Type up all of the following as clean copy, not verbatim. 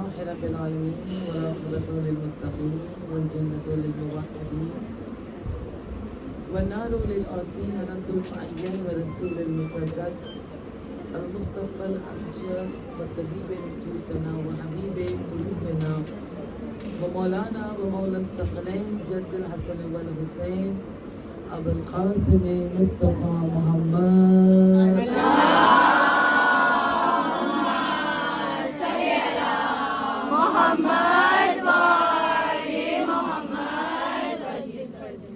لله رب العالمين والعاقبة للمتقين والجنة للموحدين والنار للآسين نبض المعين ورسول المصدق المصطفى الحجة وطبيب نفوسنا وحبيب قلوبنا ومولانا ومولى الثقلين جد الحسن والحسين أبو القاسم مصطفى محمد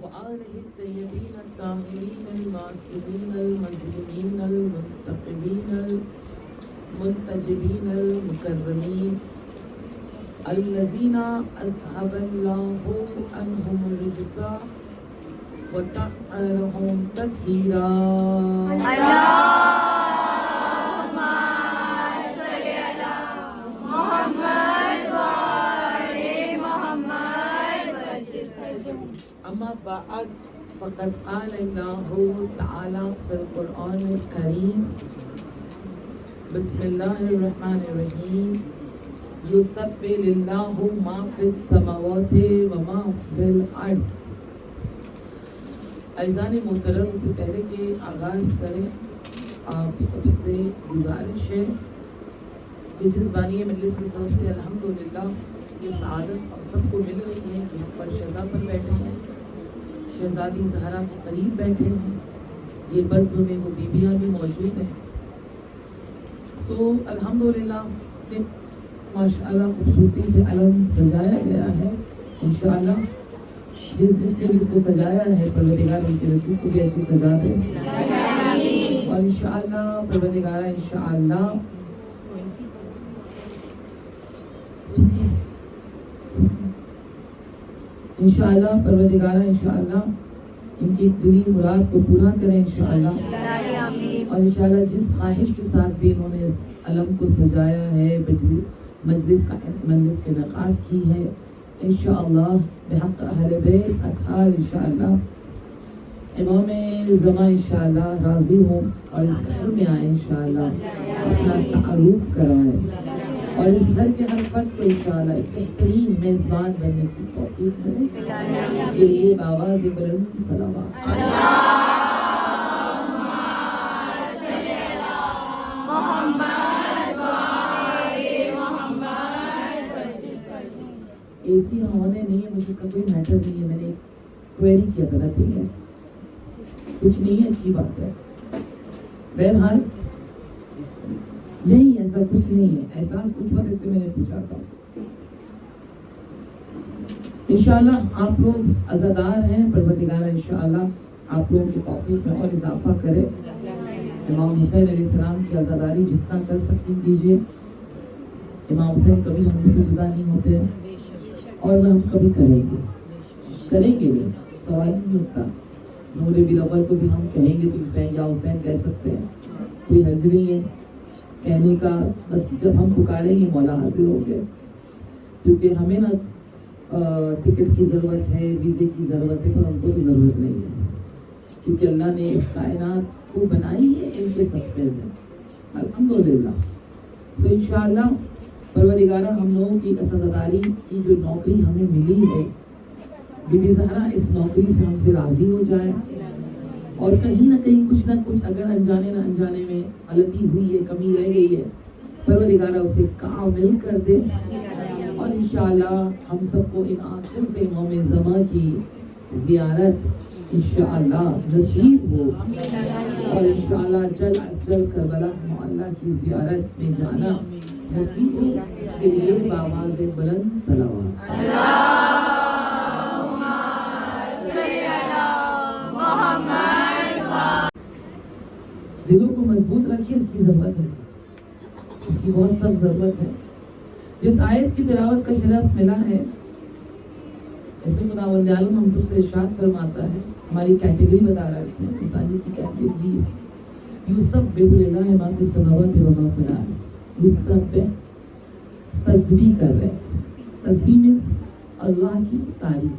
وآله الطيبين الطاهرين المعصومين المظلومين المنتقمين المنتجبين المكرمين الذين أذهب الله عنهم الرجس وطهرهم تطهيرا. أما بعد فقد قال الله تعالى في القرآن الكريم بسم الله الرحمن الرحيم يسبح لله ما في السماوات وما في الأرض. عزیزان محترم، اس سے پہلے کہ آغاز کریں آپ سب سے گزارش ہے کہ جس بانی مجلس کے سبب سے الحمدللہ یہ سعادت ہم سب کو مل رہی ہے کہ ہم فرش شہزاد پر بیٹھے ہیں، شہزادی زہرا کے قریب بیٹھے ہیں، یہ بزم میں وہ بیویاں بھی موجود ہیں. سو الحمدللہ ماشاءاللہ خوبصورتی سے علم سجایا گیا ہے. انشاءاللہ جس نے بھی اس کو سجایا ہے پروردگار ان کے نصیب کو بھی ایسی سجا دے، اور انشاءاللہ پروردگار انشاءاللہ انشاءاللہ پروردگار انشاءاللہ ان کی دلی مراد کو پورا کریں انشاءاللہ. اور انشاءاللہ جس خواہش کے ساتھ بھی انہوں نے اس علم کو سجایا ہے، مجلس کا انعقاد کی ہے، انشاءاللہ بحق اہل بیت اطہار انشاءاللہ امام زمان انشاءاللہ راضی ہوں اور اس گھر میں آئے انشاءاللہ، اپنا تعارف کرائے اور اس گھر کے ہر فرد کو انشاءاللہ ایک بہترین میزبان بننے کی توفیق ملے. اس کے لیے بآواز بلند صلوات. اے سی ہونے نہیں ہے، مجھے اس کا کوئی میٹر نہیں ہے. میں نے کوئری کیا تھا کچھ نہیں ہے، اچھی بات ہے. بہرحال نہیں ایسا کچھ نہیں ہے، احساس کچھ بات اس سے میں نے پوچھا تھا. انشاءاللہ آپ لوگ عزادار ہیں، پروردگار انشاءاللہ آپ لوگوں کی توفیق میں اور اضافہ کرے. امام حسین علیہ السلام کی عزاداری جتنا کر سکتی کیجیے. امام حسین کبھی ہم سے جدا نہیں ہوتے اور ہم کبھی کریں گے بھی، سوال ہی نہیں ہوتا. نور ربیع الاول کو بھی ہم کہیں گے تو حسین یا حسین کہہ سکتے ہیں، کوئی حرج نہیں ہے کہنے کا. بس جب ہم پکاریں گے مولا حاضر ہو گئے، کیونکہ ہمیں نا ٹکٹ کی ضرورت ہے، ویزے کی ضرورت ہے، پر ہم کو تو ضرورت نہیں ہے، کیونکہ اللہ نے اس کائنات کو بنائی ہے ان کے صدقے میں الحمدللہ. سو انشاءاللہ پروردگارہ ہم لوگوں کی عزاداری کی جو نوکری ہمیں ملی ہے، بی بی زہرا اس نوکری سے ہم سے راضی ہو جائے، اور کہیں نہ کہیں کچھ نہ کچھ اگر انجانے نہ انجانے میں غلطی ہوئی ہے، کمی رہ گئی ہے، پروردگارہ اسے کامل کر دے. اور انشاءاللہ ہم سب کو ان آنکھوں سے امام زمان کی زیارت انشاءاللہ نصیب ہو، اور انشاءاللہ جل از جل کربلا معلیٰ کی زیارت میں جانا نصیب ہو. اس کے لیے بآواز بلند صلوات. دلوں کو مضبوط رکھیے، اس کی ضرورت ہے، اس کی بہت سخت ضرورت ہے. جس آیت کی تلاوت کا شرف ملا ہے، اس میں خداوند عالم ہم سب سے ارشاد فرماتا ہے، ہماری کیٹیگری بتا رہا ہے، اس میں انسانی کی کیٹیگری یسبح للہ ما فی السماوات و ما فی الارض. یسبح تسبیح کر رہے ہیں. تسبیح مینس اللہ کی تعریف.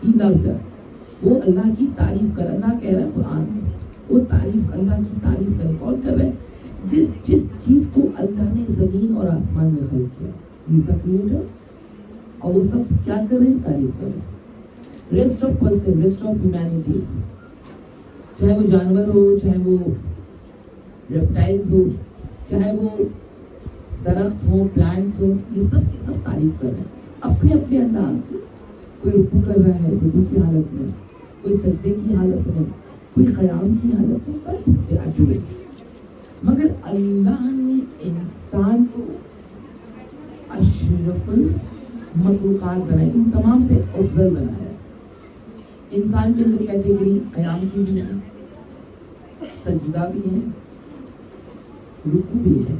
ہی لفظ ہے وہ اللہ کی تعریف کر. اللہ کہہ رہا ہے قرآن میں، وہ تعریف اللہ کی تعریف کرے. کون کر رہے ہیں؟ جس چیز کو اللہ نے زمین اور آسمان میں خلق کیا، کریٹر، اور وہ سب کیا کریں؟ تعریف کریں۔ Rest of person, rest of humanity, چاہے وہ جانور ہو، چاہے وہ ریپٹائلز ہو، چاہے وہ درخت ہو، پلانٹس ہو، یہ سب تعریف کر رہے ہیں اپنے اپنے انداز سے۔ کوئی رکوع کر رہا ہے رکوع کی حالت میں، کوئی سجدے کی حالت میں، کوئی قیام کی حالت میں، مگر اللہ نے انسان کو اشرف المخلوقات بنائی، ان تمام سے افضل بنایا۔ انسان کے اندر کیٹیگری قیام کی بھی ہے، سجدہ بھی ہے، رکوع بھی ہے،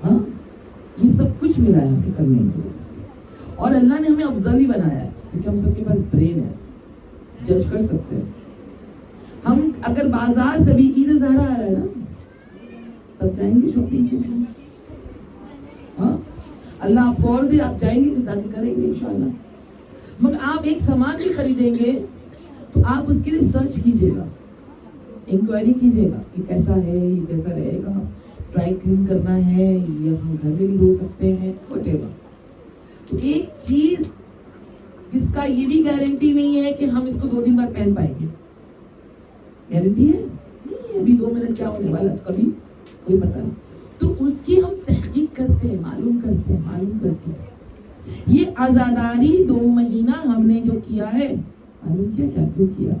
ہاں یہ سب کچھ ملا ہے ہمیں کرنے کے لیے۔ اور اللہ نے ہمیں افضل ہی بنایا ہے کیونکہ ہم سب کے پاس برین ہے، جج کر سکتے ہیں ہم۔ اگر بازار سے بھی عید زہرا آ رہا ہے نا، سب جائیں گے شاپنگ کے لیے، ہاں اللہ آپ کو اور دے، آپ جائیں گے تاکہ کریں گے انشاءاللہ۔ مگر آپ ایک سامان بھی خریدیں گے تو آپ اس کے لیے سرچ کیجیے گا، انکوائری کیجیے گا کہ کیسا ہے، یہ کیسا رہے گا، ڈرائی کلین کرنا ہے یا ہم گھر میں بھی دھو سکتے ہیں، وٹ ایور۔ تو ایک چیز جس کا یہ بھی گارنٹی نہیں ہے کہ ہم اس کو 2 دن بعد پہن پائیں گے، گارنٹی ہے نہیں ہے، ابھی 2 منٹ کیا ہونے والا کبھی کوئی پتہ نہیں، تو اس کی ہم تحقیق کرتے ہیں، معلوم کرتے ہیں۔ یہ عزاداری 2 مہینہ ہم نے جو کیا ہے، معلوم کیا کیوں کیا،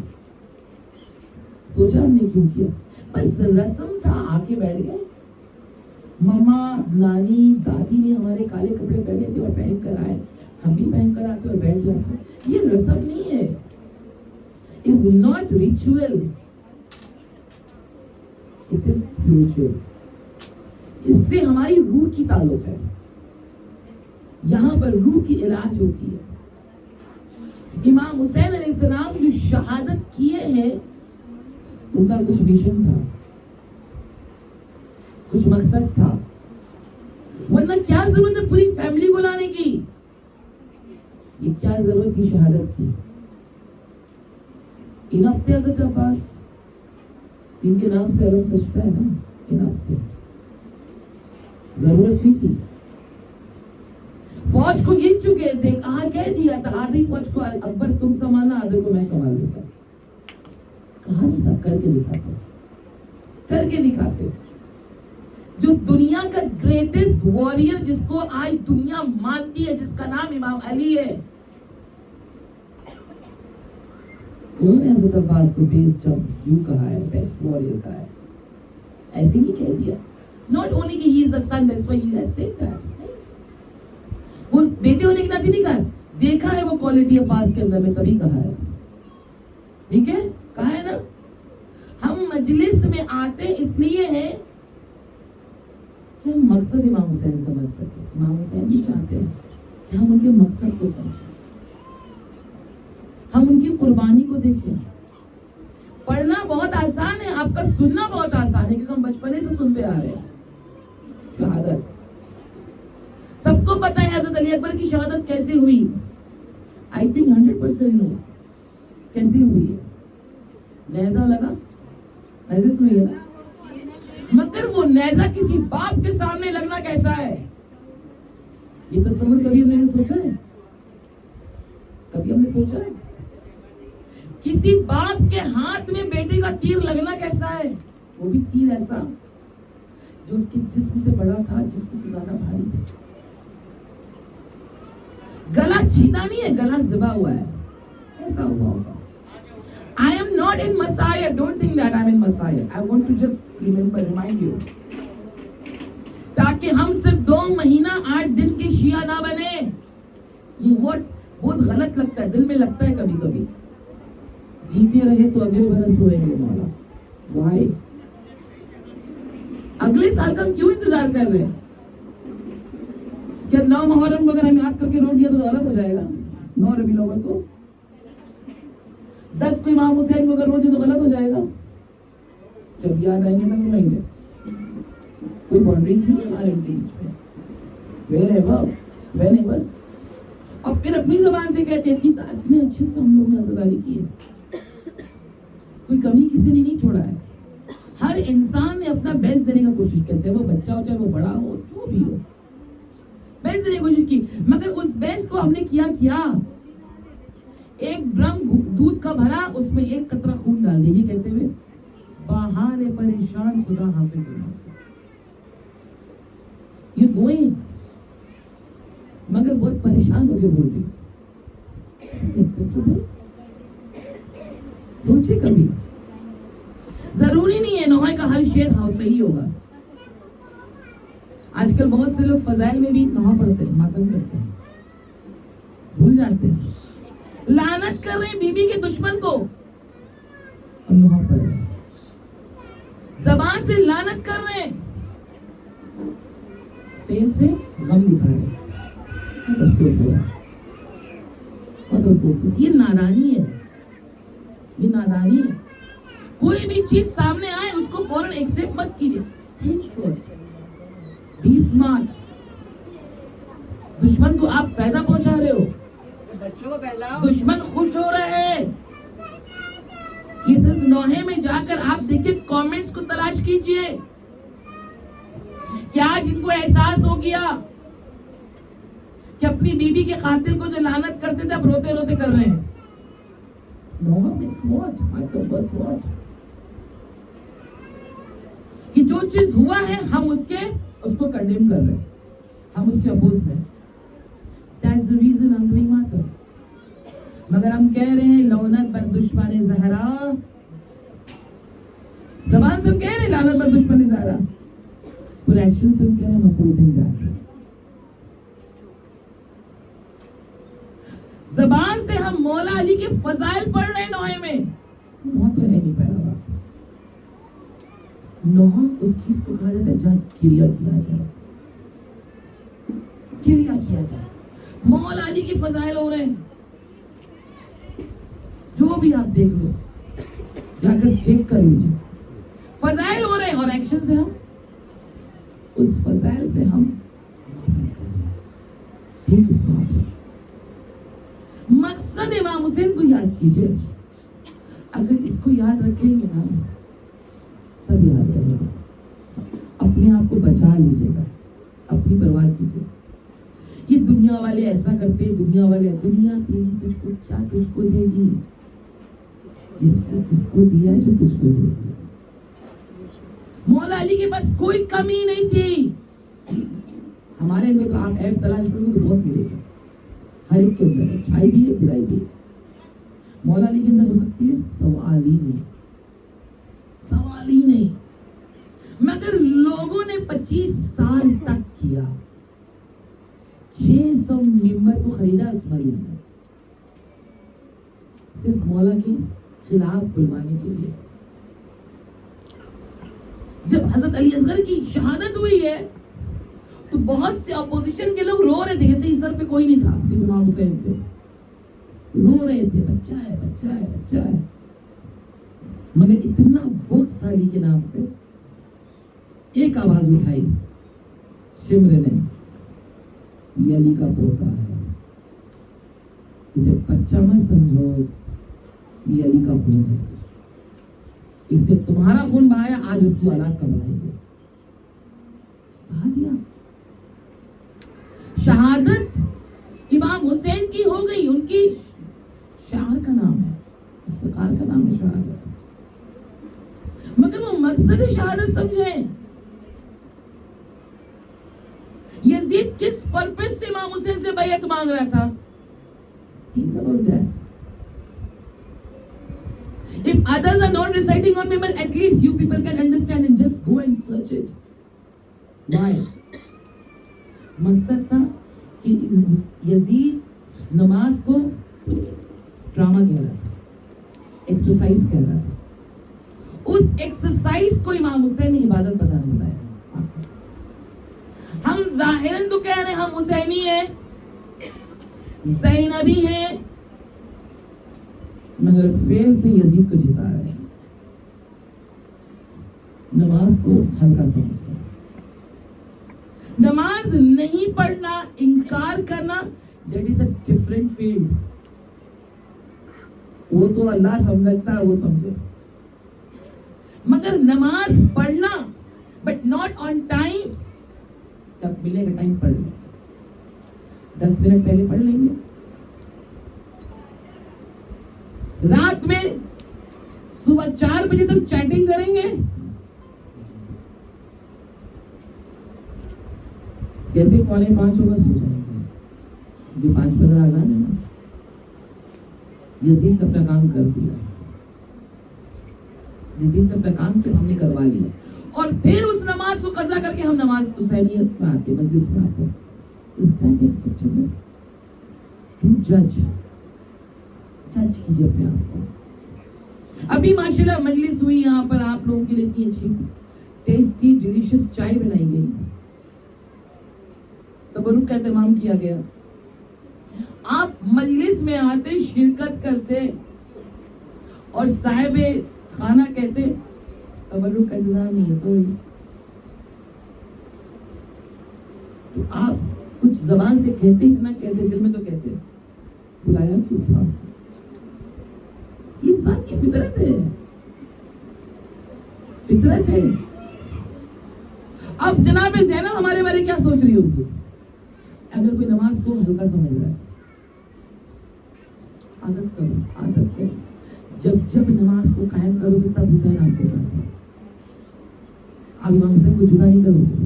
سوچا ہم نے کیوں کیا؟ بس رسم تھا، آ کے بیٹھ گئے، ماما، نانی، دادی نے ہمارے کالے کپڑے پہنے تھے اور پہن کر آئے، ہم بھی پہن کر آتے اور بیٹھ جاتے۔ یہ رسم نہیں ہے، is not ritual, it is spiritual۔ اس سے ہماری روح کی تعلق ہے، یہاں پر روح کی علاج ہوتی ہے۔ امام حسین علیہ السلام جو شہادت کیے ہیں، ان کا کچھ مشن تھا، کچھ مقصد تھا، ورنہ کیا ضرورت ہے پوری فیملی کو لانے کی؟ یہ کیا ضرورت تھی شہادت کی؟ انف تھے حضرت عباس، ان کے نام سے عرب سجتا ہے نا، انف تھے، ضرورت نہیں تھی۔ فوج کو جیت چکے تھے، کہا کہہ دیا تھا آدھی فوج کو اکبر تم سنبھالنا، آدھے کو میں سنبھال لیتا، کہا نہیں تھا، کر کے دکھاتے۔ جو دنیا کا گریٹسٹ وارئر جس کو آج دنیا مانتی ہے، جس کا نام امام علی ہے، انہوں نے حضرت عباس کو بیسٹ جب یوں کہا ہے، بیسٹ وارئر کہا ہے، ایسے نہیں کہہ دیا۔ Not only کہ he is the son, that's why he has said that۔ وہ بیٹے ہونے کے ناطے نہیں کہا، دیکھا ہے وہ کوالٹی عباس کے اندر میں، تبھی کہا ہے، ٹھیک ہے، کہا ہے نا۔ ہم مجلس میں آتے اس لیے ہیں کہ ہم مقصد امام حسین سمجھ سکیں۔ امام حسین بھی چاہتے ہیں کہ ہم ان کے مقصد کو سمجھیں، ہم ان کی قربانی کو دیکھیں۔ پڑھنا بہت آسان ہے، آپ کا سننا بہت آسان ہے، کیونکہ ہم بچپنے سے سنتے آ رہے ہیں شہادت۔ سب کو پتہ ہے حضرت علی اکبر کی شہادت کیسے ہوئی، آئی تھنک 100% نوز کیسے ہوئی ہے۔ نیزہ لگا، نیزے سنیے نا، مگر وہ نیزہ کسی باپ کے سامنے لگنا کیسا ہے، یہ تصور کبھی ہم نے سوچا ہے؟ کبھی ہم نے سوچا ہے کسی باپ کے ہاتھ میں بیٹے کا تیر لگنا کیسا ہے؟ وہ بھی تیر ایسا جو اس کے جسم سے بڑا تھا، جسم سے زیادہ بھاری تھا۔ گلا چھیدا نہیں ہے، گلا ذبح ہوا ہے، ایسا ہوا ہوگا۔ I am not in Messiah. Don't think that I'm in Messiah. I want to just remind you. تاکہ ہم صرف 2 مہینہ 8 دن کے شیعہ نہ بنے۔ یہ بہت غلط لگتا ہے، دل میں لگتا ہے کبھی کبھی، جیتے رہے تو اگلے برس ہوئیں گے مولا۔ Why؟ اگلے سال کا ہم کیوں انتظار کر رہے ہیں؟ کیا 9 محرم کو اگر ہم یاد کر کے روک دیا تو غلط ہو جائے گا؟ 9 ربیع الاول کو 10 کو امام حسین کو اگر روک دیا تو غلط ہو جائے گا؟ جب یاد آئیں گے تب روئیں گے، کوئی باؤنڈریز نہیں ہے ہمارے ان کے بیچ میں، whenever۔ اور پھر اپنی زبان سے کہتے ہیں اتنے اچھے سے ہم لوگ نے عزاداری کی ہے، کوئی کمی کسی نے نہیں چھوڑا ہے، ہر ہر انسان نے اپنا بیسٹ دینے کا کوشش کی، چاہے وہ بچہ ہو چاہے وہ بڑا ہو، جو بھی ہو بیسٹ دینے کی کوشش کی، مگر اس بیسٹ کو ہم نے کیا ایک ڈرم دودھ کا بھرا، اس میں ایک قطرہ خون ڈال دیا، یہ کہتے ہوئے بہار پریشان خدا حافظ یہ گوئیں، مگر بہت پریشان ہو کے بول رہی. سوچے کبھی، ضروری نہیں ہے نوحہ کا ہر شعر صحیح ہوگا. آج کل بہت سے لوگ فضائل میں بھی نوحہ پڑھتے ہیں، ماتم کرتے ہیں، بھول جاتے ہیں، لعنت کر رہے ہیں بیوی کے دشمن کو اور نوحہ پڑھ رہے ہیں، زبان سے لعنت کر رہے ہیں، فعل سے غم دکھا رہے ہیں. بہت افسوس ہوا، بہت افسوس ہوا. یہ نادانی ہے، یہ نادانی ہے. کوئی بھی چیز سامنے آئے اس کو فوراً ایکسپٹ مت کیجیے. Think first, be smart. دشمن کو آپ فائدہ پہنچا رہے ہو، دشمن خوش ہو رہے ہیں. اس نوحے میں جا کر آپ دیکھیے کامنٹس کو تلاش کیجیے کہ آج ان کو احساس ہو گیا کہ اپنی بیوی کے قاتل کو جو لعنت کرتے تھے اب روتے روتے کر رہے ہیں. نوحہ means what? مطلب بس what؟ کہ جو چیز ہوا ہے ہم اس کو کنڈیم کر رہے ہیں، ہم اس کے اپوز میں. That's the reason I'm doing ماتم. مگر ہم کہہ رہے ہیں لعنت بر دشمن زہرا، زبان سے ہم کہہ رہے ہیں لعنت بر دشمن زہرا، پر ایکشن سے ہم کہہ رہے ہیں opposing that. زبان سے ہم مولا علی کے فضائل پڑھ رہے ہیں نوحے میں. نوحہ تو ہے نہیں پہلا بات. نوحہ اس چیز کو کہا جاتا ہے جہاں کریا کیا جائے، کریا کیا جائے. مولا علی کے فضائل ہو رہے ہیں، جو بھی آپ دیکھ لو، جا کر چیک کر لیجیے، فضائل ہو رہے ہیں اور ایکشن سے ہم اس فضائل پہ ہم مقصد امام حسین کو یاد کیجیے. اگر اس کو یاد رکھیں گے نا سب یاد کریں گے. اپنے آپ کو بچا لیجیے گا، اپنی پرواہ کیجیے. یہ دنیا والے ایسا کرتے، دنیا والے، دنیا دے گی تجھ کو کیا، تجھ کو دے گی جس کو دیا ہے جو تجھ کو دے گی. مولا علی کے پاس کوئی کمی نہیں تھی. ہمارے اندر تو آپ عیب تلاش کرو تو بہت ملے گا، ہر ایک کے اندر اچھائی بھی ہے برائی بھی ہے. مولا علی کے اندر ہو سکتی ہے سوال ہی نہیں، سوال ہی نہیں. مگر لوگوں نے 25 سال تک کیا، 600 ممبر کو خریدا اسماعیل نے صرف مولا کے خلاف بلوانے کے لیے. جب حضرت علی اصغر کی شہادت ہوئی ہے تو بہت سے اپوزیشن کے لوگ رو رہے تھے، جیسے اس طرف پہ کوئی نہیں تھا، صرف امام حسین تھے. رو رہے تھے بچہ ہے بچہ ہے بچہ ہے. مگر اتنا بغض تھا علی کے نام سے، ایک آواز اٹھائی شمر نے، یہ علی کا پوتا ہے، اسے بچہ مت سمجھو، یہ علی کا خون ہے، اس نے تمہارا خون بہایا، آج اس کی اولاد کا بہائیں گے. بہا دیا. شہادت امام حسین کی ہو گئی، ان کی شعر کا نام ہے، افتخار کا نام ہے شہادت. مگر وہ مقصد شہادت سمجھیں. یزید کس پرپس سے امام حسین سے بیعت مانگ رہا تھا؟ Think about that. If others are not reciting on member, at least you people can understand and just go and search it. Why? مقصد تھا کہ یزید نماز کو ڈرامہ کہہ رہا تھا، ایکسرسائز کہہ رہا تھا. اس ایکسرسائز کو امام حسین نے عبادت بتایا. ہم ظاہراً تو کہہ رہے ہیں ہم حسینی ہیں، زینبی ہیں، مگر فعل سے یزید کو جتا رہے ہیں. نماز کو ہلکا سمجھتا ہے. نماز نہیں پڑھنا، انکار کرنا، that is a different field. وہ تو اللہ سمجھتا ہے، وہ سمجھے. مگر نماز پڑھنا بٹ ناٹ آن ٹائم. جب ملے گا ٹائم پڑھ لیں, 10 منٹ پہلے پڑھ لیں گے. رات میں صبح 4 بجے تک چیٹنگ کریں گے. جیسے 4:45 ہوگا سو جائیں گے. یہ 5:15 آزان ہے نا. یزید اپنا کام کر دیا, یزید اپنا کام ہم نے کروا لیا, اور پھر اس نماز کو قضا کر کے ہم نماز حسینیت میں آتے, مجلس میں آتے. Is that acceptable? To judge کیجیے اپنے آپ کو. ابھی ماشاءاللہ مجلس ہوئی یہاں پر, آپ لوگوں کے لیے اتنی اچھی ٹیسٹی ڈیلیشس چائے بنائی گئی, تبرک کا اہتمام کیا گیا. آپ مجلس میں آتے, شرکت کرتے اور صاحب خانہ کہتے تبرک کا انتظام نہیں ہے, سوری. تو آپ کچھ زبان سے کہتے نہ کہتے, دل میں تو کہتے بلایا کیوں تھا. یہ انسان کی فطرت ہے, فطرت ہے. اب جناب زینب ہمارے بارے کیا سوچ رہی ہوگی اگر کوئی نماز کو ہلکا سمجھ رہا ہے. عادت کرو, عادت کرو. جب نماز کو قائم کرو گے تب حسین آپ کے ساتھ ہے. آپ امام حسین کو جدا نہیں کرو گے.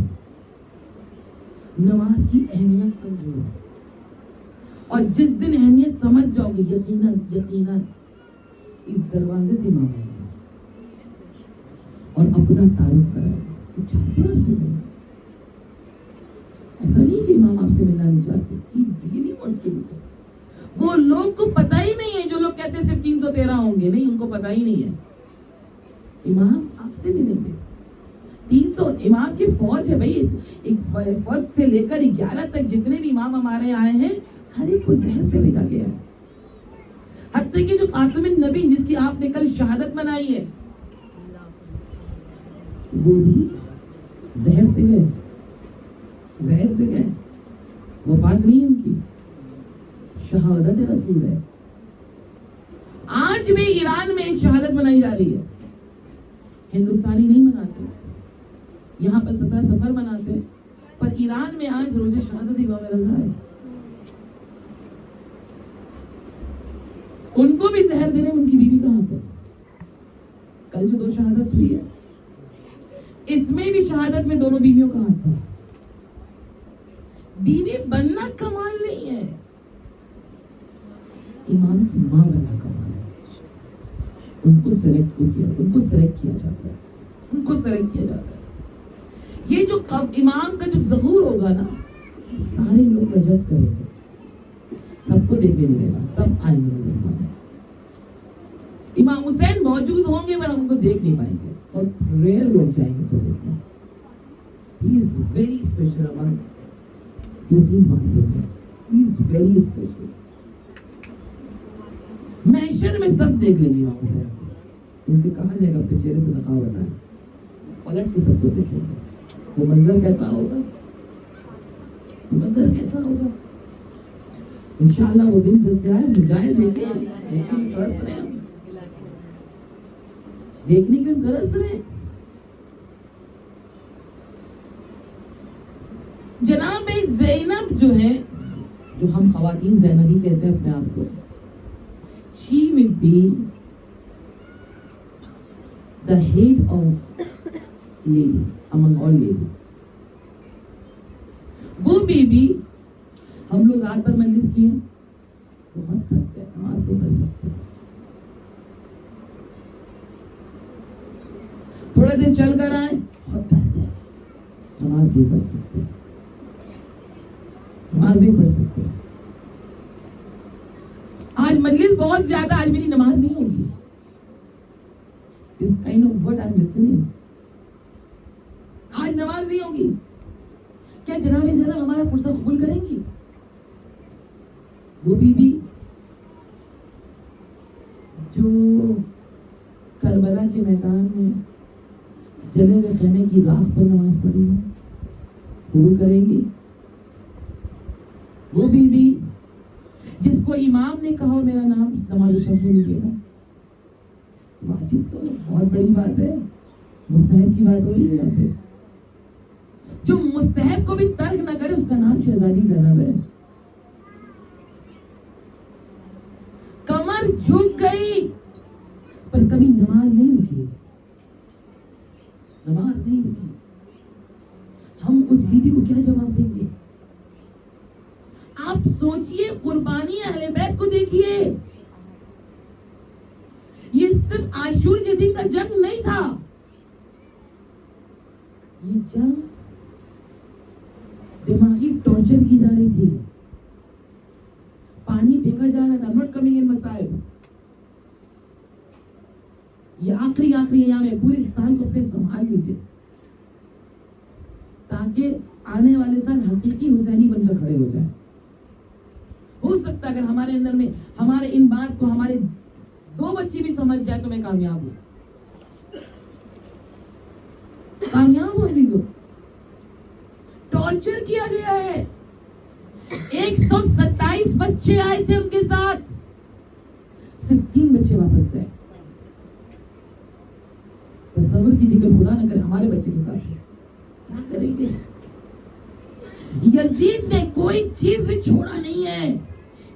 نماز کی اہمیت سمجھو, اور جس دن اہمیت سمجھ جاؤ گے یقیناً اس دروازے سے امام آئے گا اور اپنا تعارف کرائے گا. وہ چاہتے ہیں آپ سے ملنا, ایسا نہیں کہ امام آپ سے ملنا نہیں چاہتے. وہ لوگ کو پتہ ہی نہیں ہے, جو لوگ کہتے ہیں صرف 313 ہوں گے, نہیں, ان کو پتہ ہی نہیں ہے. امام آپ سے ملیں گے. 300 امام کی فوج ہے بھائی. ایک فرسٹ سے لے کر 11 تک جتنے بھی امام ہمارے آئے ہیں, ہر ایک کو زہر سے بھیجا گیا ہے. حتیٰ کہ جو خاتم النبی جس کی آپ نے کل شہادت منائی ہے, وہ بھی زہر سے گئے, زہر سے گئے. وفات نہیں ان کی, شہادت رسول ہے. آج بھی ایران میں ایک شہادت منائی جا رہی ہے. ہندوستانی نہیں مناتے, یہاں پر 17 سفر مناتے, پر ایران میں آج روز شہادت امام رضا ہے. ان کو بھی زہر دینے ان کی بیوی کا ہاتھ ہے. کل جو 2 شہادت ہوئی ہے, اس میں بھی شہادت میں دونوں بیویوں کا ہاتھ تھا. بیوی بننا کمال نہیں ہے, امام کی ماں بننا کمال ہے. ان کو سلیکٹ کیا, ان کو سلیکٹ کیا جاتا ہے, ان کو سلیکٹ کیا جاتا ہے. یہ جو امام کا جب ظہور ہوگا نا, سارے لوگ رجت کریں گے, سب کو دیکھنے ملے گا, سب آئیں گے نظر سامنے. امام حسین موجود ہوں گے پر ہم کو دیکھ نہیں پائیں گے, اور ریئر لوگ جائیں گے تو دیکھنا. He is very special among 14 معصوم ہیں. He is very special. محشر میں سب دیکھ لیں گے امام حسین. ان سے کہا جائے گا اپنے چہرے سے نقاب ہٹائیں, پلٹ کے سب کو دیکھیں گے. وہ منظر کیسا ہوگا, منظر کیسا ہوگا. انشاءاللہ وہ دن جس سے آئے مجاہد دیکھیں, لیکن ترس رہے ہیں, دیکھنے کے لیے ترس رہے ہیں. جناب ایک زینب جو ہے, جو ہم خواتین زینبی کہتے ہیں اپنے آپ کو, she will be the head of lady among all lady. وہ بی بی, ہم لوگ رات بھر مجلس کیے, بہت تھک گئے, نماز نہیں پڑھ سکتے. تھوڑا دیر چل کر آئے, بہت تھک گئے, نماز نہیں پڑھ سکتے, نماز نہیں پڑھ سکتے. آج مجلس بہت زیادہ, آج میری نماز نہیں ہوگی. This kind of what I'm listening. آج نماز نہیں ہوگی. کیا جناب زینب ہمارا پرسہ قبول کریں گی؟ وہ بی بی جو کربلا کے میدان میں جلے ہوئے خیمے کی راکھ پر نماز پڑھی ہے, قبول کریں گی؟ وہ بی بی جس کو امام نے کہا میرا نام نماز شب میں لیجیے گا, واجب تو بہت بڑی بات ہے. مستحب کی بات ہو رہی ہے یہاں پہ. جو مستحب کو بھی ترک نہ کرے اس کا نام شہزادی زینب ہے. کمر جھک گئی پر کبھی نماز نہیں رکی. نماز نہیں رکی. ہم اس بیوی کو کیا جواب دیں گے؟ آپ سوچئے, قربانی اہل بیت کو دیکھیے. یہ صرف عاشور کے دن کا جنگ نہیں تھا, یہ جنگ دماغی ٹارچر کی جا رہی تھی. پانی پھینکا جا رہا تھا. نوٹ کمنگ ان مصائب. یہ آخری ایام ہے, پورے سال کو اپنے سنبھال لیجیے تاکہ آنے والے سال حقیقی حسینی بن کر کھڑے ہو جائیں. ہو سکتا ہے اگر ہمارے اندر میں ہمارے ان بات کو ہمارے 2 بچے بھی سمجھ جائے تو میں کامیاب ہوں. کامیاب ہوں عزیزو. ٹارچر کیا گیا ہے. 127 بچے آئے تھے ان کے ساتھ, صرف 3 بچے واپس گئے. تصور کیجیے کہ خدا نہ کرے ہمارے بچے کے ساتھ کیا کریں گے. یزید نے کوئی چیز بھی چھوڑا نہیں ہے.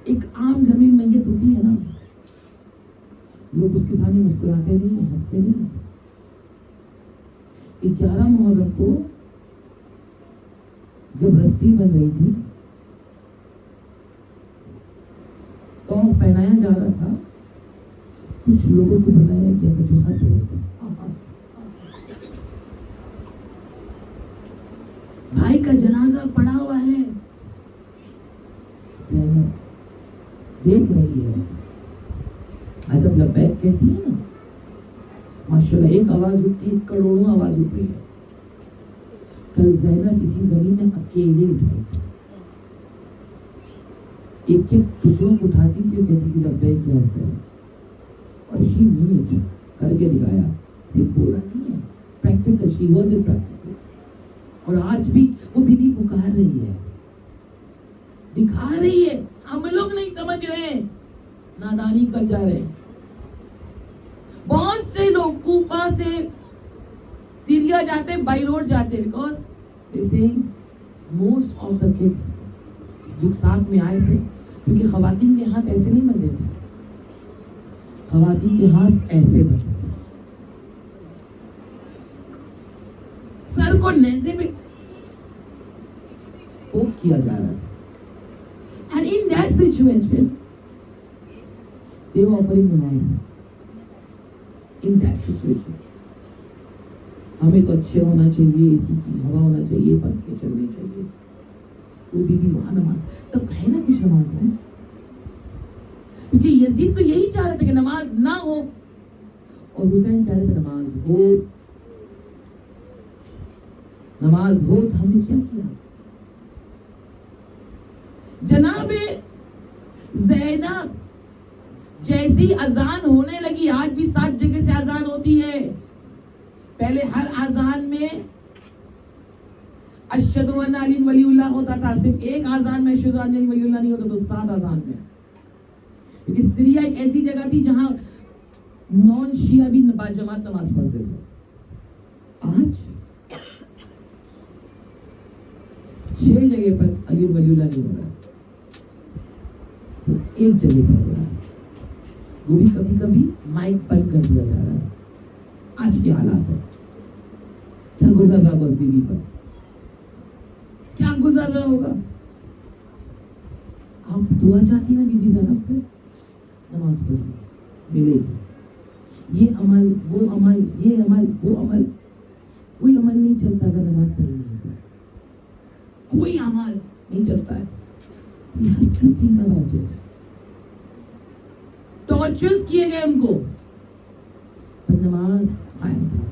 ایک عام زمین میت ہوتی ہے نا, لوگ اس کے سامنے مسکراتے نہیں ہیں, ہنستے نہیں ہیں. 11 محرم کو جب رسی بن رہی تھی, تو پہنایا جا رہا تھا, کچھ لوگوں کو بتایا گیا کہ جو ہنس رہے تھے. بھائی کا جنازہ پڑا ہوا ہے, زینب دیکھ رہی ہے. جب لبیک کہتی ہے نا, ماشاءاللہ ایک آواز اٹھتی ہے, کروڑوں آواز اٹھ رہی ہے. کل زینب اسی زمین میں اکیلے اٹھائی تھی. ایک ایک ٹکڑوں کو اٹھاتی تھی اور کہتی تھی لبیک یا حسین. اور شی نیڈ کر کے دکھایا, صرف بولا نہیں ہے, practical. She was a practical. اور آج بھی وہ بیوی پکار رہی ہے, دکھا رہی ہے. ہم لوگ نہیں سمجھ رہے, نادانی کر جا رہے ہیں. بہت سے لوگ کوفہ سے سیریا جاتے, بائی روڈ جاتے, because they say most of the kids جو ساتھ میں آئے تھے, کیونکہ خواتین کے ہاتھ ایسے نہیں بندھے تھے, خواتین کے ہاتھ ایسے بندھے تھے. سر کو نیزے میں پوک کیا جا رہا تھا. And in that situation, they were offering namaz. In that situation, ہمیں تو اچھے ہونا چاہیے, اسی کی ہوا ہونا چاہیے, پنکھے چلنے چاہیے. وہ بھی وہاں نماز, تب ہے نا کچھ نماز میں, کیونکہ یزید تو یہی چاہ رہا تھا کہ نماز نہ ہو, اور حسین چاہ رہے تھے نماز ہو. نماز ہو تو ہم نے کیا کیا؟ جناب زینب جیسی اذان ہونے لگی, آج بھی 7 جگہ سے اذان ہوتی ہے. پہلے ہر اذان میں اشہد ان علی ولی اللہ ہوتا تھا, صرف ایک اذان میں اشہد ان علی ولی اللہ نہیں ہوتا, تو 7 اذان میں. کیونکہ سریا ایک ایسی جگہ تھی جہاں نان شیعہ بھی باجماعت نماز پڑھتے تھے. آج 6 جگہ پر علی ولی اللہ نہیں ہو رہا, صرف ایک جگہ پر ہو رہا ہے, وہ بھی کبھی کبھی مائک بند کر دیا جا رہا ہے. آج کے حالات ہے, کیا گزر رہا ہوگا اس بیوی پر, کیا گزر رہا ہوگا. آپ دعا چاہتی نا بی بی زینب سے, نماز پڑھیے ملے گی. یہ عمل وہ عمل, یہ عمل وہ عمل, کوئی عمل نہیں چلتا اگر نماز صحیح نہیں ہوتا. کوئی عمل نہیں چلتا ہے. ٹارچرز کیے گئے ان کو, پر نماز قائم تھا.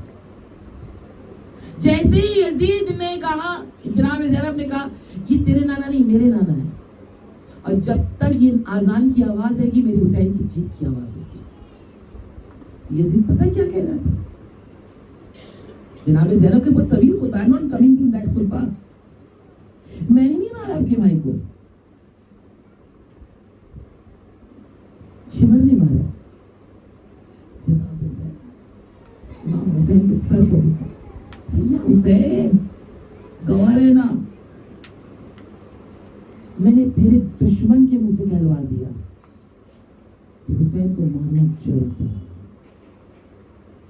جیسے ہی یزید نے کہا, جناب زینب نے کہا یہ تیرے نانا نہیں میرے نانا ہے, اور جب تک یہ آزان کی آواز ہے کہ میرے حسین کی جیت کی آواز ہوتی ہے. یزید پتہ کیا کہہ رہا تھا؟ جناب زینب کے بہت طویل خطبہ, I'm not coming to that خطبہ. میں نے نہیں مارا آپ کے بھائی کو, شمر نے مارا. جناب زینب امام حسین کے سر کو بھیا حسین گوار ہے نا، میں نے تیرے دشمن کے منہ سے کہلوا دیا کہ حسین کو مارنا جرم تھا،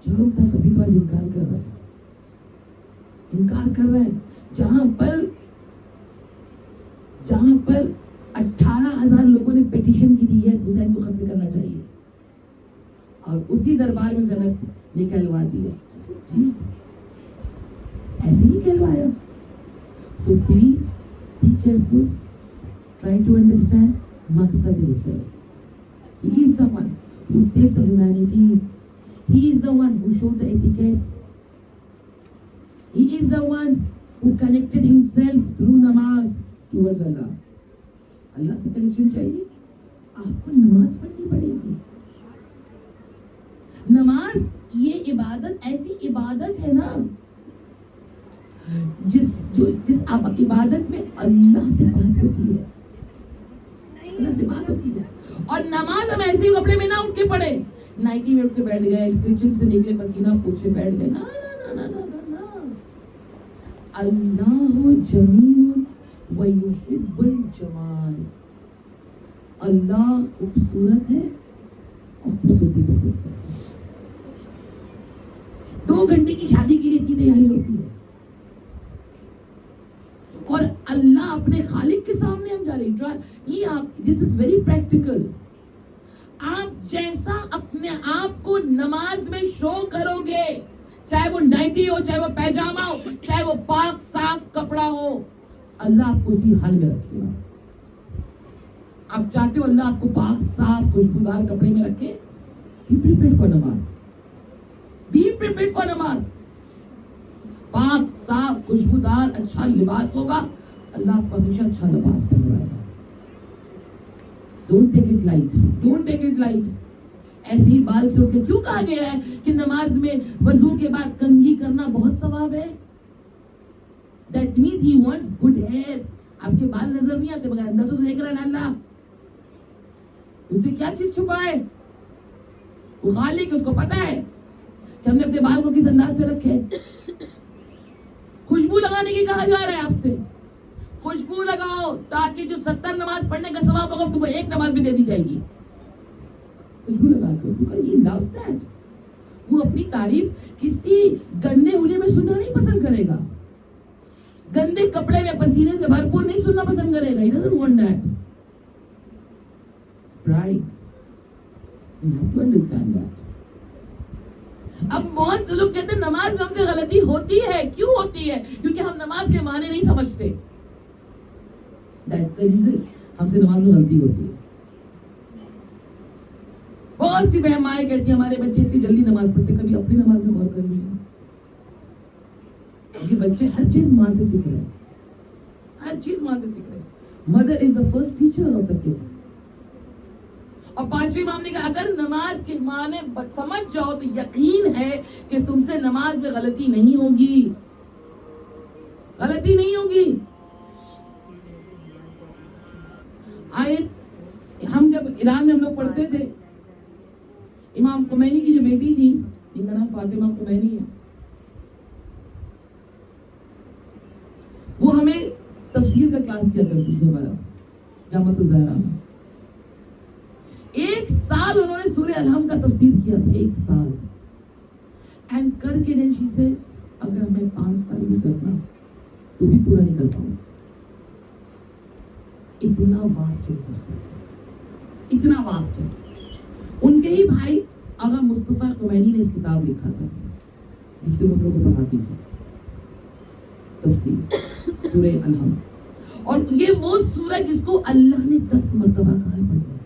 جرم تھا، کبھی تو آج انکار کر رہا ہے، انکار کر رہا ہے۔ جہاں پر 18,000 لوگوں نے پیٹیشن کی دی ہے حسین کو ختم کرنا چاہیے، اور اسی دربار میں زینب نے کہلوا دیا، جی ایسے نہیں کہلوایا۔ So please be careful, try to understand مقصد Hussain. He is the one who saved the humanities. He is the one who showed the etiquettes. He is the one who connected himself through namaz towards Allah. اللہ سے connection چاہیے، آپ کو نماز پڑھنی پڑے گی۔ نماز یہ عبادت ایسی عبادت ہے نا جس عبادت میں اللہ سے بات ہوتی ہے، اللہ سے بات ہوتی ہے۔ اور نماز ہم ایسے ہی کپڑے میں نہ اٹھ کے پڑھے، نائٹی میں اٹھ کے بیٹھ گئے، کچن سے نکلے پسینہ پوچھے بیٹھ گئے، اللہ جمیل ویحب الجمال، اللہ خوبصورت ہے اور خوبصورتی پسند کرتا ہے۔ 2 گھنٹے کی شادی کی اتنی تیاری ہوتی ہے، اور اللہ اپنے خالق کے سامنے ہم جا رہے ہیں۔ دس از ویری پریکٹیکل۔ آپ جیسا اپنے آپ کو نماز میں شو کرو گے، چاہے وہ نائٹی ہو، چاہے وہ پیجامہ ہو، چاہے وہ پاک صاف کپڑا ہو، اللہ آپ کو اسی حال میں رکھے گا۔ آپ چاہتے ہو اللہ آپ کو پاک صاف خوشبودار کپڑے میں رکھے، بی پریپیئرڈ فار نماز، بی پریپیئرڈ فار نماز۔ پاک صاف خوشبودار اچھا لباس ہوگا، اللہ آپ کو ہمیشہ اچھا لباس پہنوائے گا۔ Don't take it light, don't take it light. ایسے ہی بال سے اٹھ کے کیوں کہا گیا ہے کہ نماز میں وضو کے بعد کنگھی کرنا بہت ثواب ہے؟ That means he wants good hair۔ آپ کے بال نظر نہیں آتے مگر اندر تو دیکھ رہا ہے نا اللہ، اسے کیا چیز چھپائے؟ وہ خالق، اس کو پتا ہے کہ ہم نے اپنے بال کو کس انداز سے رکھے۔ خوشبو لگانے کی کہا جا رہا ہے آپ سے، خوشبو لگاؤ تاکہ جو 70 نماز پڑھنے کا ثواب ہوگا تم کو 1 نماز بھی دے دی جائے گی۔ خوشبو لگا کر وہ اپنی تعریف کسی گندے ہونے میں سننا نہیں پسند کرے گا، گندے کپڑے میں پسینے سے بھرپور نہیں سننا پسند کرے گا۔ He doesn't want that. It's pride. You have to understand that. اب بہت سے لوگ کہتے ہیں نماز میں ہم سے غلطی ہوتی ہے، کیوں ہوتی ہے؟ کیونکہ ہم نماز کے معنی نہیں سمجھتے۔ That's the reason ہم سے نماز میں غلطی ہوتی ہے۔ بہت سی بہن مائیں کہتی ہیں ہمارے بچے اتنی جلدی نماز پڑھتے، کبھی اپنی نماز میں غور کر لیجیے۔ یہ بچے ہر چیز ماں سے سیکھ رہے ہیں، ہر چیز ماں سے سیکھ رہے ہیں۔ Mother is the first teacher of the kid. اور 5ویں امام نے کہا اگر نماز کے معنی سمجھ جاؤ تو یقین ہے کہ تم سے نماز میں غلطی نہیں ہوگی، غلطی نہیں ہوگی۔ ہم جب ایران میں ہم لوگ پڑھتے تھے، امام خمینی کی جو بیٹی تھی جن کا نام فاطمہ خمینی ہے، وہ ہمیں تفسیر کا کلاس کیا کرتی تھی ہمارا جامعۃ الزہرا میں۔ 1 سال انہوں نے سورہ الحمد کا تفسیر کیا تھا، 1 سال، اینڈ کر کے دین شی سے اگر ہمیں 5 سال بھی کرنا تو بھی پورا نہیں کر پاؤں۔ اتنا واسٹ ہے تفسیر، اتنا واسٹ ہے۔ ان کے ہی بھائی آغا مصطفیٰ خمینی نے اس کتاب لکھا تھا جس سے وہ لوگوں کو پڑھاتی تھی تفسیر سورہ الحمد، اور یہ وہ سورہ جس کو اللہ نے 10 مرتبہ کہا ہے پڑھنا۔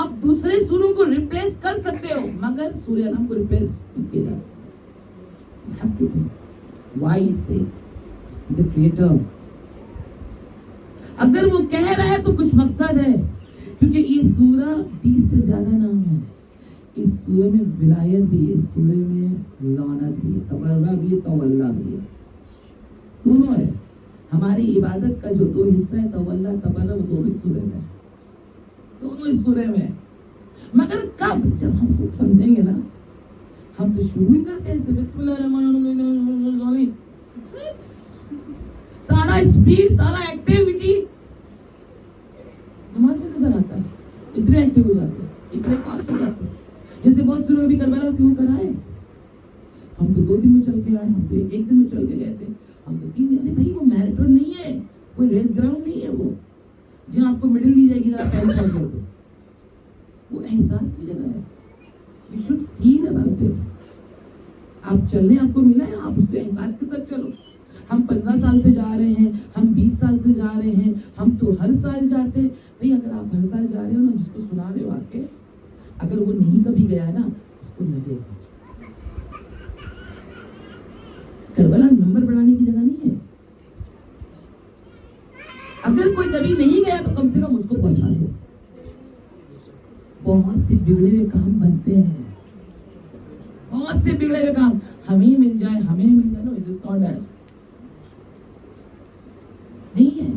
آپ دوسرے سوروں کو ریپلیس کر سکتے ہو مگر سورہ الحمد کو ریپلیس نہیں کیا جا سکتا۔ Why he say? He's a creator. اگر وہ کہہ رہا ہے تو کچھ مقصد ہے، کیونکہ یہ سورہ 20 سے زیادہ نام ہے۔ اس سورہ میں ولایت بھی ہے، اس سورہ میں لعنت بھی ہے، تبرہ بھی ہے، تولا بھی ہے، دونوں ہے۔ ہماری عبادت کا جو 2 حصہ ہے تولا تبرہ، وہ دونوں اس سورہ میں، دونوں اس سورہ میں۔ مگر کب؟ جب ہم کو سمجھیں گے نا ہم تو شروع ہی کرتے ہیں بسم اللہ الرحمن الرحیم، سارا اسپیڈ، سارا ایکٹیویٹی نماز میں نظر آتا ہے. اتنے ایکٹیو ہو جاتے ہیں، اتنے فاسٹ ہو جاتے ہیں. جیسے بہت سے لوگ بھی کربلا سے ہو کر آئے، ہم تو 2 دن میں چل کے آئے، ہم تو 1 دن میں چل کے گئے تھے، ہم تو 3 دن. بھائی وہ میراتھن نہیں ہے، کوئی ریس گراؤنڈ نہیں ہے، وہ جہاں آپ کو میڈل دی جائے گی اگر آپ پہلے پہنچ گئے تو. وہ احساس کی جگہ ہے. You should feel about it. آپ چلنے آپ کو ملا ہے، آپ اس کو احساس کے ساتھ چلو. ہم 15 سال سے جا رہے ہیں، ہم 20 سال سے جا رہے ہیں، ہم تو ہر سال جاتے ہیں. بھائی اگر آپ ہر سال جا رہے ہو نا، جس کو سنا رہے ہو آ کے، اگر وہ نہیں کبھی گیا ہے نا، اس کو لگے گا. کربلا نمبر بڑھانے کی جگہ نہیں ہے. اگر کوئی کبھی نہیں گیا تو کم سے کم اس کو پہنچا دو. بہت سے بگڑے ہوئے کام بنتے ہیں، بہت سے بگڑے ہوئے کام ہمیں مل جائے، ہمیں مل جائے. No it is not that. نہیں ہے.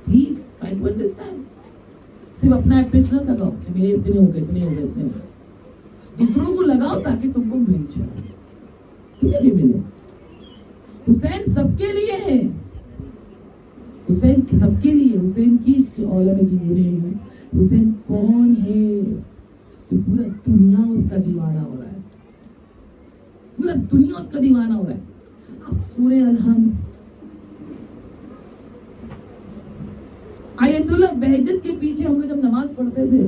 Please try to understand. صرف اپنا ایفرٹ نہ لگاؤ کہ میرے اتنے ہو گئے، اتنے ہو گئے، اتنے ہو گئے. دوسروں کو لگاؤ تاکہ تم کو مل جائے، تمہیں بھی ملے. حسین سب کے لیے ہے، حسین سب کے لیے. حسین کی علماء کی بولے، حسین کون ہے؟ تو پورا دنیا اس کا دیوانہ ہو رہا ہے، پورا دنیا اس کا دیوانہ ہو رہا ہے. اب سورہ الحمد، آیت اللہ بہجت کے پیچھے ہم لوگ جب نماز پڑھتے تھے،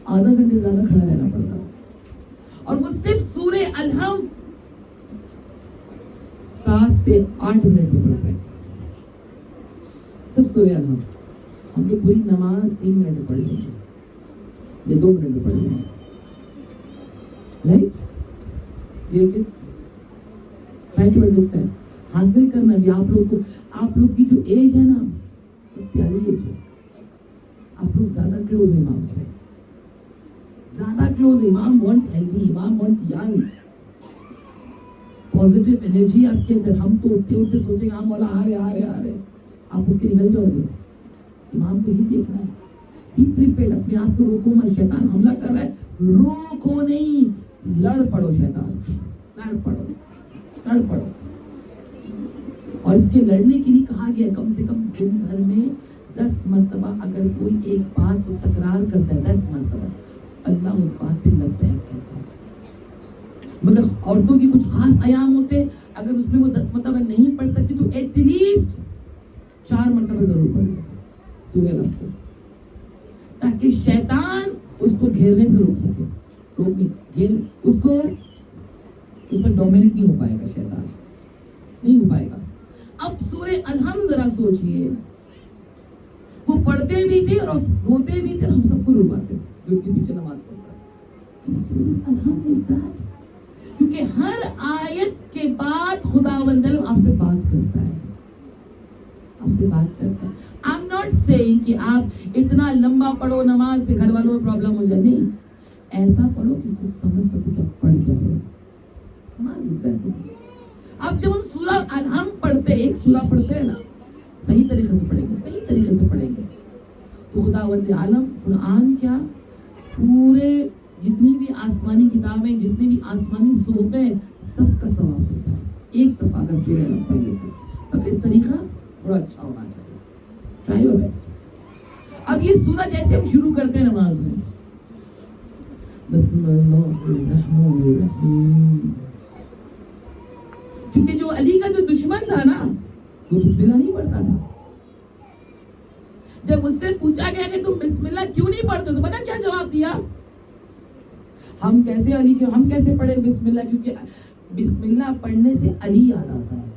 آدھا گھنٹے زیادہ کھڑا رہنا پڑتا، اور وہ صرف سورہ الحمد 7 سے 8 منٹ میں پڑھتے ہیں. صرف سورہ الحمد. ہم تو پوری نماز 3 منٹ میں پڑھ لیں گے یا 2 منٹ میں پڑھ لیں گے. رائٹ؟ یہ ٹرائی ٹو انڈرسٹینڈ. حاصل کرنا بھی آپ لوگ کو. آپ لوگ کی جو ایج ہے نا، ایک پیاری ایج ہے. آپ لوگ زیادہ کلوز ہیں امام سے، زیادہ کلوز. امام وانٹس ہیلدی، امام وانٹس ینگ، پازیٹیو انرجی آپ کے اندر. ہم تو اٹھتے اٹھتے سوچیں ہاں مولا آ رہے آ رہے آ رہے، آپ اٹھ کے نکل جاؤ گے. امام کو ہی دیکھنا ہے. Be prepared. اپنے آپ کو روکو مت. شیطان حملہ کر رہا ہے، روکو نہیں، لڑ پڑو شیطان سے. لڑ پڑو، لڑ پڑو. اور اس کے لڑنے کے لیے کہا گیا کم سے کم دن بھر میں 10 مرتبہ اگر کوئی ایک بات کو تکرار کرتا ہے، 10 مرتبہ، اللہ اس بات پہ لبیک کہتا ہے. مگر عورتوں کی کچھ خاص ایام ہوتے، اگر اس میں وہ 10 مرتبہ نہیں پڑھ سکتی تو ایٹ لیسٹ 4 مرتبہ ضرور پڑھ لیں سورہ الحمد کو، تاکہ شیطان اس کو گھیرنے سے روک سکے. اس کو اس پر ڈومینیٹ نہیں ہو پائے گا، شیطان نہیں ہو پائے گا. اب سورہ الحمد ذرا سوچئے، وہ پڑھتے بھی تھے اور روتے بھی تھے، ہم سب کو رواتے تھے جو ان کے پیچھے نماز پڑھتا ہے. سورہ الحمد از دیٹ. کیونکہ ہر آیت کے بعد خداوند آپ سے بات کرتا ہے، آپ سے بات کرتا ہے. I'm not saying کہ آپ اتنا لمبا پڑھو نماز سے گھر والوں میں پرابلم ہو جائے. نہیں، ایسا پڑھو کہ کچھ سمجھ سکو کہ آپ پڑھ کیا پڑھو. نماز اس طرح. اب جب ہم سورہ الحمد پڑھتے ہیں، ایک سورہ پڑھتے ہیں نا، صحیح طریقے سے پڑھیں گے، صحیح طریقے سے پڑھیں گے تو خداوند عالم قرآن کیا پورے جتنی بھی آسمانی کتابیں، جتنے بھی آسمانی صحف ہیں، سب کا ثواب ہوتا ہے. ایک دفعہ اگر سورہ الحمد پڑھ لیتے تو پھر طریقہ تھوڑا اچھا ہونا چاہیے. Try your best. اب یہ سورہ جیسے ہم شروع کرتے ہیں نماز میں، بسم اللہ الرحمن الرحیم، کیونکہ جو علی کا جو دشمن تھا نا، وہ بسم اللہ نہیں پڑھتا تھا. جب اس سے پوچھا گیا کہ تم بسم اللہ کیوں نہیں پڑھتے تو پتا کیا جواب دیا؟ ہم کیسے علی کے ہم کیسے پڑھے بسم اللہ؟ کیونکہ بسم اللہ پڑھنے سے علی یاد آتا ہے.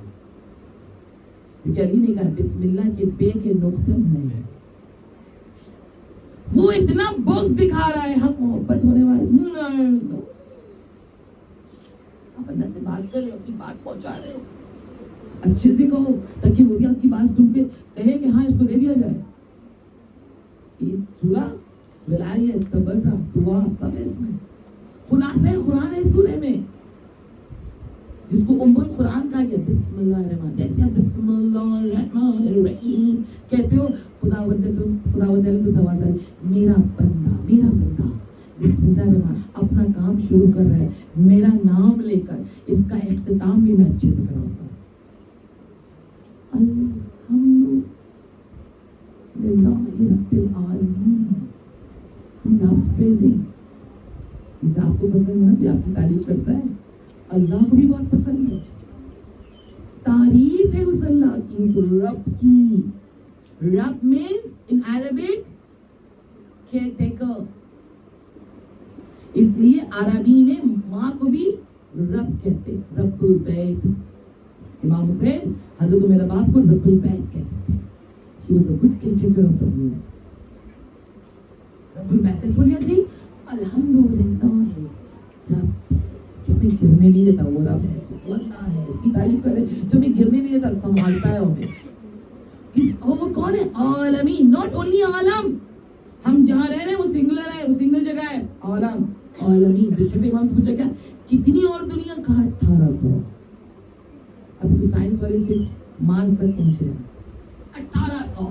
کیونکہ علی نے کہا بسم اللہ کے بے کے نقطے نہیں ہے. وہ اتنا بغض دکھا رہا ہے، ہم محبت ہونے والے. آپ اللہ سے بات کر رہے ہو، اپنی بات پہنچا رہے ہو، اچھے سے کہو تاکہ وہ بھی آپ کی بات سن کے کہے کہ ہاں اس کو دے دیا جائے. یہ سورہ ولایت، تبرہ، دعا سب ہے اس میں. خلاصہ قرآن ہے سورہ میں، جس کو ام القرآن کہا گیا. بسم اللہ الرحمن، جیسے آپ بسم اللہ الرحمن الرحیم کہتے ہو، خداوند نے تو سوال کرے، میرا بندہ بسم اللہ الرحمن، اپنا کام شروع کر رہا ہے میرا نام لے کر، اس کا اختتام بھی میں اچھے سے کراؤں گا. الحمدللہ رب العالمین. اسے آپ کو پسند ہے نا بھی آپ کی تعریف کرتا ہے، اللہ کو بھی بہت پسند ہے. تعریف ہے اس اللہ کی، اس رب کی. رب means in Arabic caretaker. اس لیے عربی میں ماں کو بھی رب کہتے، رب البیت. امام حسین حضرت میرا باپ کو رب البیت کہتے تھے. She was a good caretaker of the home. رب البیت اس وجہ سے الحمدللہ ہے رب جو میں گرنے نہیں دیتا، وہ رب ہے، وہ اللہ ہے. اس کی تعریف کرے جو میں گرنے نہیں دیتا، سنبھالتا ہے ہمیں. وہ کون ہے؟ عالمین. ناٹ اونلی عالم، ہم جہاں رہ رہے ہیں وہ سنگلر ہے، وہ سنگل جگہ ہے. عالم عالمین. جو چھوٹے امام سے پوچھا کیا کتنی اور دنیا کہا 1800. اب تو سائنس والے صرف مارس تک پہنچے ہیں. 1800.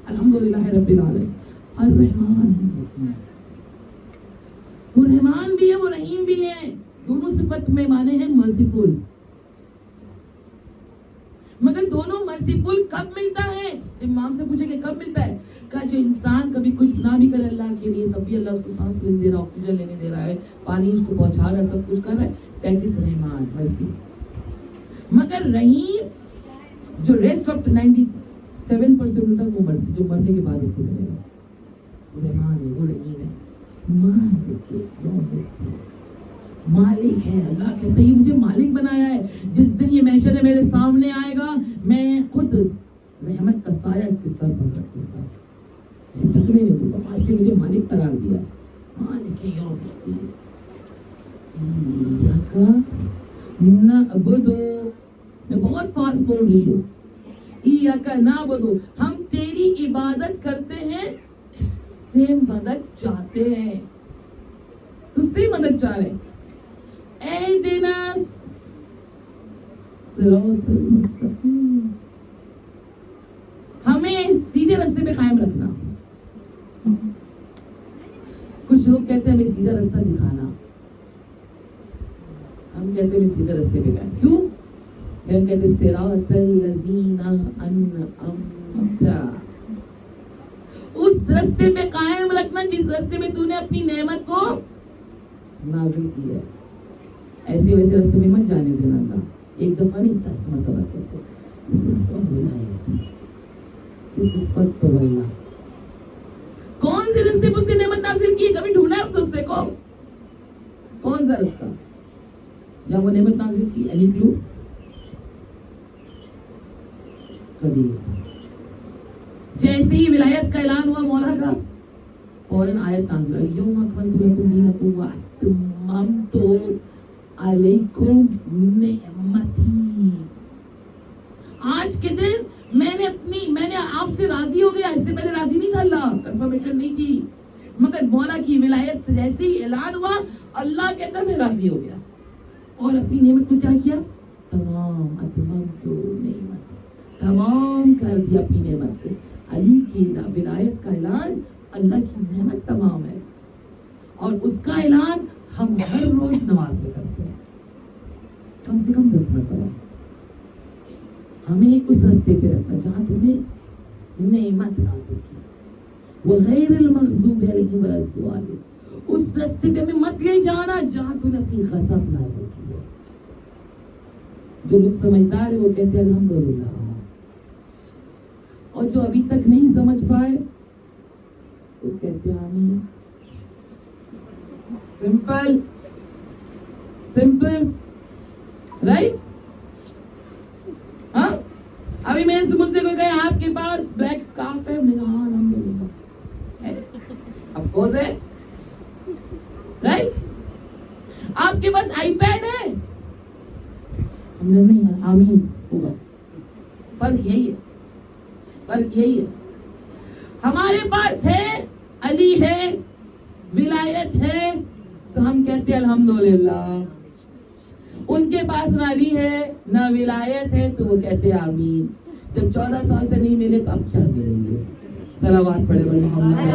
الحمدللہ رب العالمین. الرحمن ہے، وہ رحمان بھی ہے، وہ رحیم بھی ہے. دونوں صفت میں مانے ہیں مرسیفل. مگر دونوں مرسیفل کب ملتا ہے؟ امام سے پوچھے کہ کب ملتا ہے؟ کہا جو انسان کبھی کچھ گناہ بھی کرے اللہ کے لیے، تب بھی اللہ اس کو سانس لینے دے رہا ہے، آکسیجن لینے دے رہا ہے، پانی اس کو پہنچا رہا ہے، سب کچھ کر رہا ہے. دیٹ از رحمان، مرسی. مگر رحیم جو ریسٹ آف 97% ہوتا ہے وہ مرسی، جو مرنے کے بعد اس کو ملے گا. وہ رحمان ہے، وہ رحیم ہے. مالک ہے. اللہ کہتا ہے یہ مجھے مالک بنایا ہے. جس دن یہ محشر میرے سامنے آئے گا، میں خود رحمت کا سایہ اس کے سر پر رکھ دوں گا، اسے تکنے نہیں دوں گا. آج سے مجھے مالک قرار دیا. مالک یوم الدین. نعبدو، میں بہت فاسٹ بول رہی ہوں. ایاک نعبدو، ہم تیری عبادت کرتے ہیں، سے مدد چاہتے ہیں، تجھ سے مدد چاہ رہے ہیں. اہدنا صراط المستقیم، ہمیں سیدھے راستے پہ قائم رکھنا. کچھ لوگ کہتے ہیں ہمیں سیدھا راستہ دکھانا، ہم کہتے ہیں سیدھے راستے پہ قائم. کیوں؟ ہم کہتے ہیں صراط الذین انعمت، اس راستے پہ قائم رکھنا جس راستے میں تو نے اپنی نعمت کو نازل کیا ہے. ایسے ویسے راستے میں مت جانے دینا. اللہ ایک دفعہ نہیں 10 مرتبہ کہتے اس اس کو ولایت، اس اس پر تولا. کون سے راستے پہ اس نے نعمت نازل کی؟ کبھی ڈھونڈا ہے اس راستے کو؟ کون سا راستہ جہاں وہ نعمت نازل کی؟ Any clue? کبھی. جیسے ہی ولایت کا اعلان ہوا مولا کا، فوراً آیت نازل ہوئی، یوم اکملت لکم دینکم واتممت علیکم نعمتی. آج کے دن میں نے آپ سے راضی ہو گیا. اس سے پہلے راضی نہیں تھا اللہ، کنفرمیشن نہیں تھی. مگر مولا کی ولایت جیسے ہی اعلان ہوا، اللہ کہتا میں راضی ہو گیا اور اپنی نعمت کو کیا کیا؟ تمام اتممت نعمت، تمام کر دیا اپنی نعمت کو. علی کی ولایت کا اعلان، اللہ کی نعمت تمام ہے، اور اس کا اعلان ہم ہر روز نماز میں کرتے ہیں، کم سے کم 10 مرتبہ. ہمیں اس راستے پہ رکھنا جہاں تمہیں نعمت نازل کی. وغیر المغضوب علیہم ولا الضالین، اس راستے پہ ہمیں مت لے جانا جہاں تم نے اپنی غضب نازل کی ہے. جو لوگ سمجھدار ہیں وہ کہتے ہیں الحمدللہ، اور جو ابھی تک نہیں سمجھ پائے وہ کہتے ہیں آمین. Simple simple, right? ہاں. ابھی میں مجھ سے کوئی کہے آپ کے پاس بلیک اسکارف ہے، ہم نے کہا ہاں الحمدللہ ہے، آف کورس ہے، رائٹ؟ آپ کے پاس آئی پیڈ ہے، ہم نے نہیں، آمین ہوگا. فرق یہی ہے، فرق یہی ہے. ہمارے پاس ہے، علی ہے، ولایت ہے، تو ہم کہتے ہیں الحمدللہ. ان کے پاس نہ علی ہے نہ ولایت ہے تو وہ کہتے ہیں آمین. جب 14 سال سے نہیں ملے تو اب کیا ملیں گے؟ صلوات پڑھے محمد.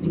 1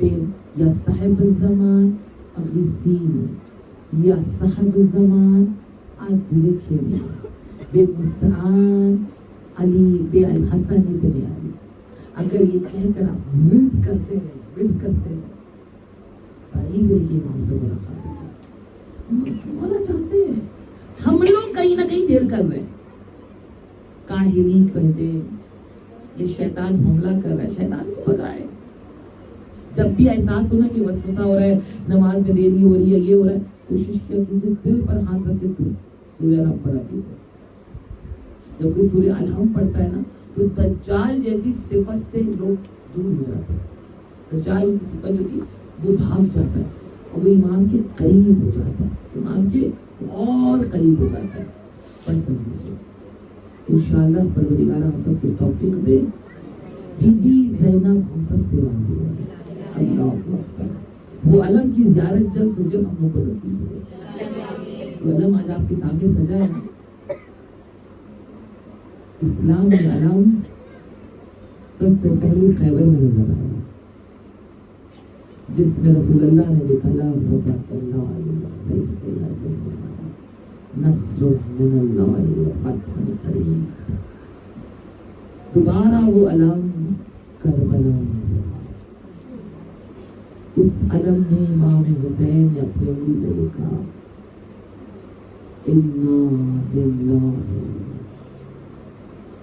یا صاحب الزمان اغیثینی یا صاحب الزمان ادرکنی بے مستعان علی بے الحسن بن علی. اگر یہ کہہ کر آپ ورد کرتے رہے بھائی میرے کی امام سے ملاقات ہوتی مولا چاہتے ہیں. ہم لوگ کہیں نہ کہیں دیر کر رہے ہیں. کاہلی کہتے یہ شیطان حملہ کر رہا ہے. شیطان کو بتائے جب بھی احساس ہونا کہ وسوسہ ہو رہا ہے, نماز میں دیری ہو رہی ہے, یہ ہو رہا ہے, کوشش کیا کیجیے دل پر ہاتھ رکھ کے سورہ الحم پڑھا کیجیے. جب کوئی سورہ الحم پڑھتا ہے نا تو دجال جیسی صفت سے لوگ دور ہو جاتے ہیں. دجال کی صفت جو تھی وہ بھاگ جاتا ہے اور وہ ایمان کے قریب ہو جاتا ہے, ایمان کے اور قریب ہو جاتا ہے. بس عزیزو انشاءاللہ پروردگار ہم سب کو توفیق دے. بی بی زینب ہم سب سے راضی ہے. اللہ اکبر. وہ علم کی زیارت جلد سے جلد ہم لوگ کو نصیب ہو. وہ علم آج آپ کے سامنے سجا ہے نا, اسلام میں علم سب سے پہلے خیبر میں نظر آیا جس میں رسول اللہ نے لکھا لا فتح اللہ علیہ سیف اللہ سیف نصر من اللہ وفتح قریب. دوبارہ وہ علم کربلا میں نظر آیا. اس علم نے امام حسین نے اپنی انگلی سے لکھا انا للہ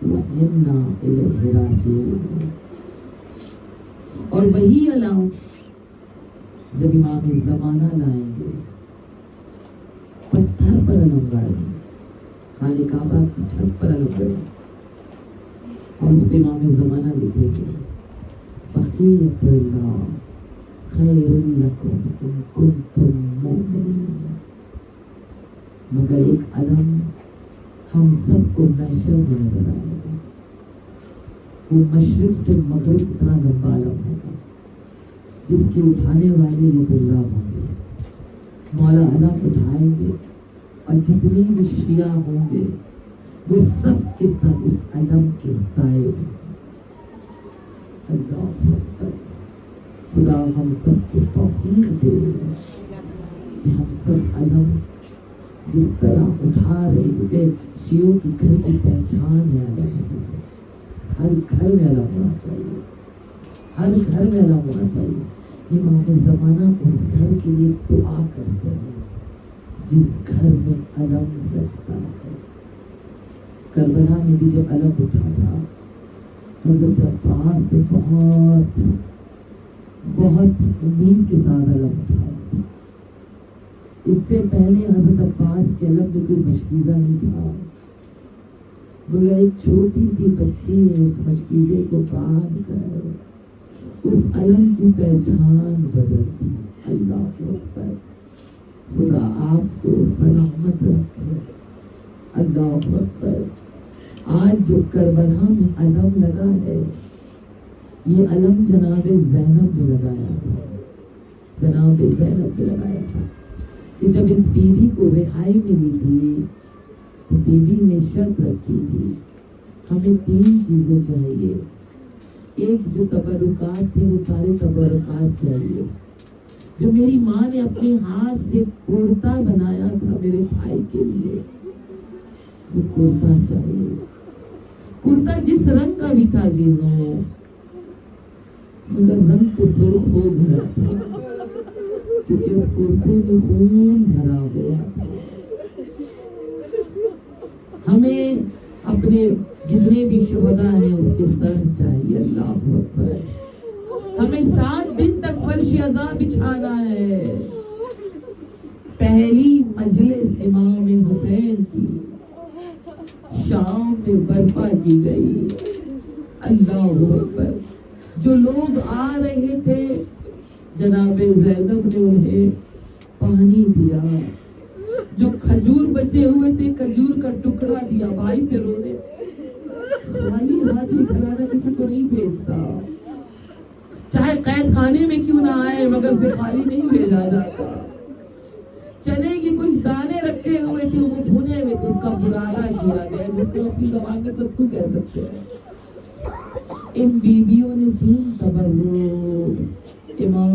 وَإِنَّا إِلَيْهِ رَاجِعُونَ. اور وہی علم جب امام زمانہ لائیں گے پتھر پر علم گاڑیں گے, خانہ کعبہ کی چھت پر علم گاڑیں گے اور اس پہ امام زمانہ لکھیں گے بقیت اللہ خیر لکم ان کنتم مؤمنین. مگر ایک علم ہم سب کو محشر میں نظر آئے گا. وہ مشرق سے مغرب اتنا لمبا علم ہوگا جس کے اٹھانے والے یہ اللہ ہوں گے. مولا علم اٹھائیں گے اور جتنے بھی شیعہ ہوں گے وہ سب کے سب اس علم کے سائے ہوں گے. اللہ اکبر. خدا ہم سب کو توفیق دے کہ ہم سب علم جس طرح اٹھا رہے, کیونکہ شیعوں کی گھر کی پہچان ہے علم سے. ہر گھر میں علم ہونا چاہیے, ہر گھر میں علم ہونا چاہیے. امام زمانہ اس گھر کے لیے دعا کرتے ہیں جس گھر میں علم سجتا ہے. کربلا میں بھی جب علم اٹھا تھا حضرت عباس نے بہت امید کے ساتھ علم اٹھایا تھا. اس سے پہلے حضرت عباس کے علم میں کوئی مشکیزہ نہیں تھا, مگر ایک چھوٹی سی بچی نے اس مشکیزے کو باندھ کر اس علم کی پہچان بدل دی. اللہ اکبر. خدا آپ کو سلامت رکھے. اللہ اکبر. آج جو کربلا میں علم لگا ہے یہ علم جناب زینب نے لگایا تھا. جناب زینب نے لگایا تھا کہ جب اس بیوی کو رہائی ملی تھی تو بیوی نے شرط رکھی تھی ہمیں 3 چیزیں چاہیے. ایک جو تبرکات تھے وہ سارے تبرکات چاہیے. جو میری ماں نے اپنے ہاتھ سے کرتا بنایا تھا میرے بھائی کے لیے وہ کرتا چاہیے. کرتا جس رنگ کا بھی تھا عزیزوں, مگر رنگ تو سرخ ہو گیا تھا کیونکہ اس کرتے میں خون بھرا ہوا تھا. ہمیں اپنے جتنے بھی شہداء ہیں اس کے سر چاہیے. اللہ اکبر. ہمیں 7 دن تک فرش عزا بچھانا ہے. پہلی مجلس امام حسین کی شام میں برپا کی گئی. اللہ اکبر. جو لوگ آ رہے تھے جناب زینب نے انہیں پانی دیا. جو کھجور بچے ہوئے تھے کھجور کا ٹکڑا دیا. بھائی پہ رو رہے خالی ہاتھ گھرانا کسی کو نہیں بھیجتا, چاہے قید خانے میں کیوں نہ آئے مگر سے خالی نہیں بھیجا جاتا. چلے گی کچھ دانے رکھے ہوئے تھے وہ بھنے میں تو اس کا برارا کیا گیا جس کو اپنی زبان میں سب کو کہہ سکتے ہیں. ان بیویوں نے 3 تبرک امام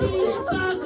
300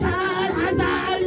4000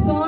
100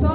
100